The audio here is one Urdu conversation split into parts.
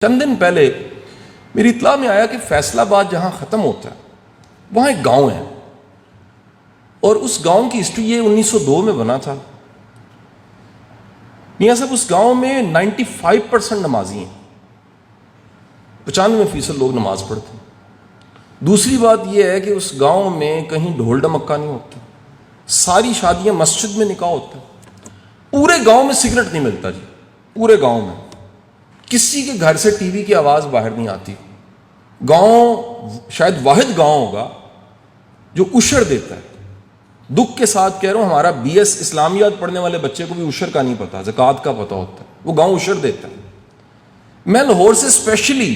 چند دن پہلے میری اطلاع میں آیا کہ فیصل آباد جہاں ختم ہوتا ہے وہاں ایک گاؤں ہے، اور اس گاؤں کی ہسٹری یہ 1902 میں بنا تھا۔ میاں صاحب اس گاؤں میں 95% نمازی ہیں، 95% لوگ نماز پڑھتے ہیں۔ دوسری بات یہ ہے کہ اس گاؤں میں کہیں ڈھول ڈمکا نہیں ہوتا، ساری شادیاں مسجد میں نکاح ہوتا ہے، پورے گاؤں میں سگریٹ نہیں ملتا جی، پورے گاؤں میں کسی کے گھر سے ٹی وی کی آواز باہر نہیں آتی۔ گاؤں شاید واحد گاؤں ہوگا جو عشر دیتا ہے۔ دکھ کے ساتھ کہہ رہا ہوں، ہمارا بی ایس اسلامیات پڑھنے والے بچے کو بھی عشر کا نہیں پتا، زکوٰۃ کا پتا ہوتا ہے، وہ گاؤں عشر دیتا ہے۔ میں لاہور سے اسپیشلی،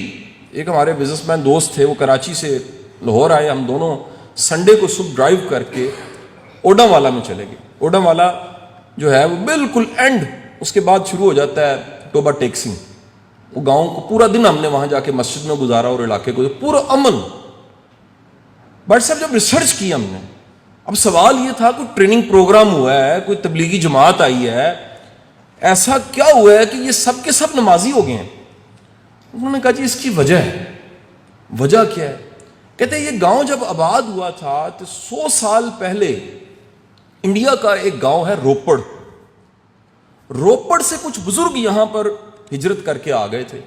ایک ہمارے بزنس مین دوست تھے، وہ کراچی سے لاہور آئے، ہم دونوں سنڈے کو صبح ڈرائیو کر کے اوڈم والا میں چلے گئے۔ اوڈم والا جو ہے وہ بالکل اینڈ، اس کے بعد شروع ہو جاتا ہے ٹوبا ٹیکسی۔ وہ گاؤں کو پورا دن ہم نے وہاں جا کے مسجد میں گزارا اور علاقے کو پورا امن۔ بٹ صاحب جب ریسرچ کی ہم نے، اب سوال یہ تھا کوئی ٹریننگ پروگرام ہوا ہے، کوئی تبلیغی جماعت آئی ہے، ایسا کیا ہوا ہے کہ یہ سب کے سب نمازی ہو گئے ہیں؟ انہوں نے کہا جی اس کی وجہ ہے۔ وجہ کیا ہے؟ کہتے ہیں یہ گاؤں جب آباد ہوا تھا تو 100 سال پہلے انڈیا کا ایک گاؤں ہے روپڑ۔ روپڑ سے کچھ بزرگ یہاں پر ہجرت کر کے آ گئے تھے،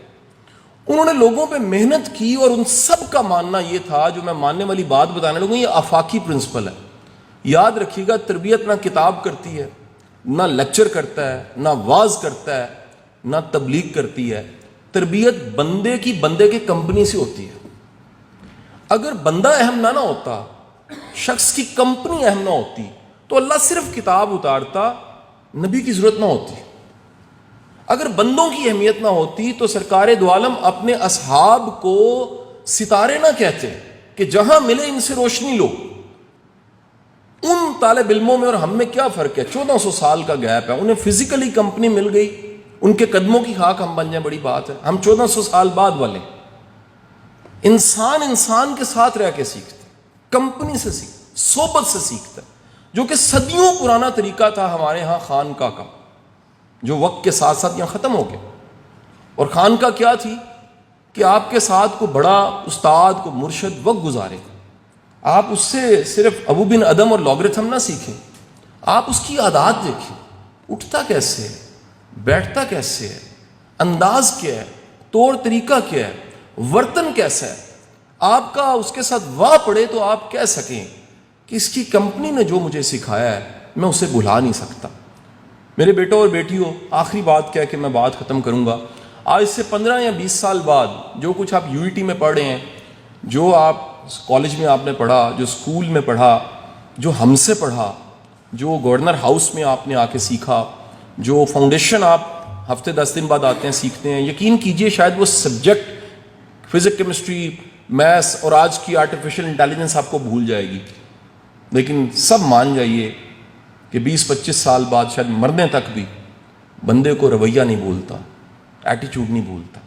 انہوں نے لوگوں پہ محنت کی، اور ان سب کا ماننا یہ تھا، جو میں ماننے والی بات بتانے لگوں، یہ آفاقی پرنسپل ہے۔ یاد رکھیے گا، تربیت نہ کتاب کرتی ہے، نہ لیکچر کرتا ہے، نہ واعظ کرتا ہے، نہ تبلیغ کرتی ہے۔ تربیت بندے کے کمپنی سے ہوتی ہے۔ اگر بندہ اہم نہ ہوتا، شخص کی کمپنی اہم نہ ہوتی، تو اللہ صرف کتاب اتارتا، نبی کی ضرورت نہ ہوتی۔ اگر بندوں کی اہمیت نہ ہوتی تو سرکار دو عالم اپنے اصحاب کو ستارے نہ کہتے کہ جہاں ملے ان سے روشنی لو۔ ان طالب علموں میں اور ہم میں کیا فرق ہے؟ 1400 سال کا گیپ ہے۔ انہیں فزیکلی کمپنی مل گئی، ان کے قدموں کی خاک ہم بن جائیں، بڑی بات ہے۔ ہم 1400 سال بعد والے۔ انسان کے ساتھ رہ کے سیکھتے، کمپنی سے سیکھتے، صحبت سے سیکھتا ہے، جو کہ صدیوں پرانا طریقہ تھا ہمارے ہاں خانقاہ کا، جو وقت کے ساتھ ساتھ یہاں ختم ہو گیا۔ اور خانقاہ کیا تھی کہ آپ کے ساتھ کو بڑا استاد، کو مرشد وقت گزارے، آپ اس سے صرف ابو بن ادم اور لاگرتھم نہ سیکھیں، آپ اس کی عادات دیکھیں، اٹھتا کیسے ہے، بیٹھتا کیسے ہے، انداز کیا ہے، طور طریقہ کیا ہے، ورتن کیسا ہے۔ آپ کا اس کے ساتھ واہ پڑے تو آپ کہہ سکیں کہ اس کی کمپنی نے جو مجھے سکھایا ہے میں اسے بھلا نہیں سکتا۔ میرے بیٹوں اور بیٹیوں، آخری بات کیا کہ میں بات ختم کروں گا۔ آج سے 15 یا 20 سال بعد جو کچھ آپ یو ای ٹی میں پڑھ رہے ہیں، جو آپ کالج میں آپ نے پڑھا، جو اسکول میں پڑھا، جو ہم سے پڑھا، جو گورنر ہاؤس میں آپ نے آ کے سیکھا، جو فاؤنڈیشن آپ ہفتے 10 دن بعد آتے ہیں سیکھتے ہیں، یقین کیجئے شاید وہ سبجیکٹ فزکس، کیمسٹری، میتھس اور آج کی آرٹیفیشل انٹیلیجنس آپ کو بھول جائے گی، لیکن سب مان جائیے کہ 20-25 سال بعد شاید مرنے تک بھی بندے کو رویہ نہیں بھولتا، ایٹیچیوڈ نہیں بھولتا۔